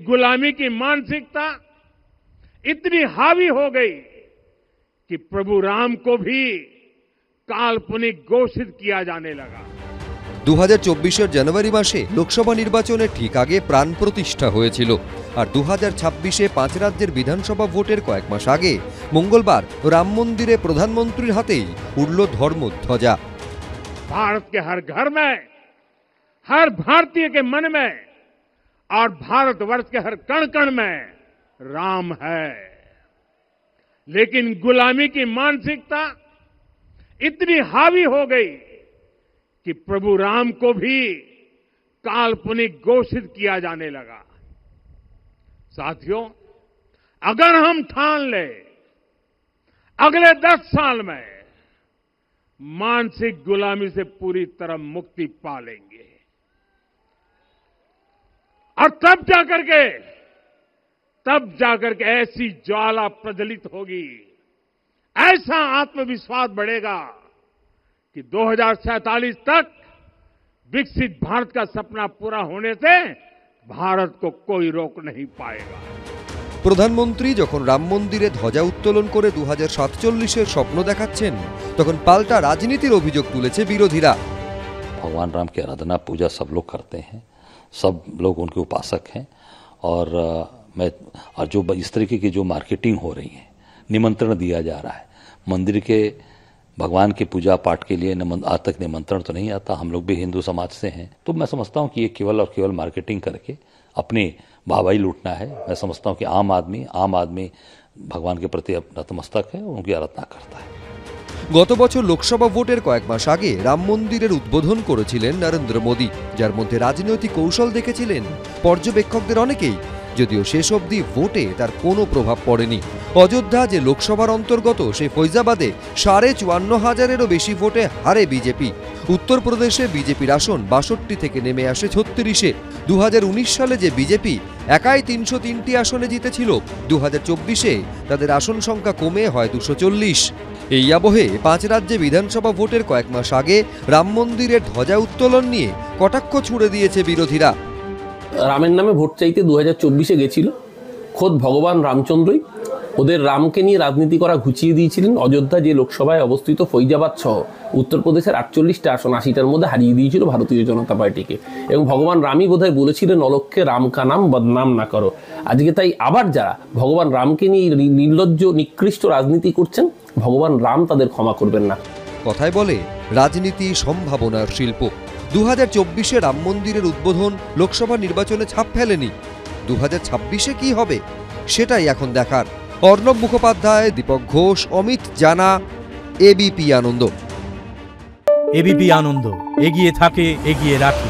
गुलामी की मानसिकता इतनी हावी हो गई कि प्रभु राम को भी काल्पनिक घोषित किया जाने लगा। 2024 জানুয়ারি মাসে লোকসভা নির্বাচনের ঠিক আগে প্রাণ প্রতিষ্ঠা হয়েছিল, আর 2026 5 রাজ্যের বিধানসভা ভোটের কয়েক মাস আগে মঙ্গলবার রাম মন্দিরে প্রধানমন্ত্রীর হাতেই উড়ল ধর্মধ্বজা। भारत के हर घर में, हर भारतीय के मन में और भारतवर्ष के हर कण कण में राम है, लेकिन गुलामी की मानसिकता इतनी हावी हो गई कि प्रभु राम को भी काल्पनिक घोषित किया जाने लगा। साथियों, अगर हम ठान लें अगले 10 साल में मानसिक गुलामी से पूरी तरह मुक्ति पा लेंगे, और तब जाकर के ऐसी ज्वाला प्रज्वलित होगी, ऐसा आत्मविश्वास बढ़ेगा कि 2047 तक विकसित भारत का सपना पूरा होने से भारत को कोई रोक नहीं पाएगा। প্রধানমন্ত্রী যখন রাম মন্দিরে ধ্বজা উত্তোলন করে 2047-এর স্বপ্ন দেখাচ্ছেন, তখন পাল্টা রাজনীতির অভিযোগ তুলেছে বিরোধীরা। भगवान राम की आराधना पूजा सब लोग करते हैं, सब लोग उनके उपासक हैं, और जो इस तरीके की जो मार्केटिंग हो रही है, निमंत्रण दिया जा रहा है मंदिर के, भगवान की पूजा पाठ के लिए आज तक निमंत्रण तो नहीं आता। हम लोग भी हिंदू समाज से हैं, तो मैं समझता हूँ कि ये केवल और केवल मार्केटिंग करके अपनी वाहवाही लूटना है। मैं समझता हूँ कि आम आदमी भगवान के प्रति नतमस्तक है, उनकी आराधना करता है। গত বছর লোকসভা ভোটের কয়েক মাস আগে রাম মন্দিরের উদ্বোধন করেছিলেন নরেন্দ্র মোদী, যার মধ্যে রাজনৈতিক কৌশল দেখেছিলেন পর্যবেক্ষকদের অনেকেই, যদিও শেষ অবধি ভোটে তার কোনো প্রভাব পড়েনি। অযোধ্যা যে লোকসভার অন্তর্গত, সেই ফৈজাবাদে 54,500-এরও বেশি ভোটে হারে বিজেপি। উত্তরপ্রদেশে বিজেপির আসন 62 থেকে নেমে আসে 36-এ। 2019 সালে যে বিজেপি একাই 303টি আসনে জিতেছিল, 2024-এ তাদের আসন সংখ্যা কমে হয় 240। এই আবহে 5 রাজ্যে বিধানসভা ভোটের কয়েক মাস আগে রাম মন্দিরের ধ্বজা উত্তোলন নিয়ে কটাক্ষ ছুড়ে দিয়েছে বিরোধীরা। রামের নামে ভোট চাইতে 2024-এ গেছিল, খোদ ভগবান রামচন্দ্রই ওদের রামকে নিয়ে রাজনীতি করা ঘুচিয়ে দিয়েছিলেন। অযোধ্যা যে লোকসভায় অবস্থিত ফৈজাবাদ সহ উত্তরপ্রদেশের 48টা আসন 80টার মধ্যে হারিয়ে দিয়েছিল ভারতীয় জনতা পার্টিকে, এবং ভগবান রামই বোধহয় বলেছিলেন অলক্ষ্যে রাম কা নাম বদনাম না করো। আজকে তাই আবার যারা ভগবান রামকে নিয়ে নির্লজ্জ নিকৃষ্ট রাজনীতি করছেন, ভগবান রাম তাদের ক্ষমা করবেন না। কথায় বলে রাজনীতি সম্ভাবনার শিল্প। 2024-এ রাম মন্দিরের উদ্বোধন লোকসভা নির্বাচনে ছাপ ফেলেনি। 2026-এ কি হবে সেটাই এখন দেখার। অর্ণব মুখোপাধ্যায়, দীপক ঘোষ, অমিত জানা, এবিপি আনন্দ। এবিপি আনন্দ, এগিয়ে থাকে, এগিয়ে রাখে।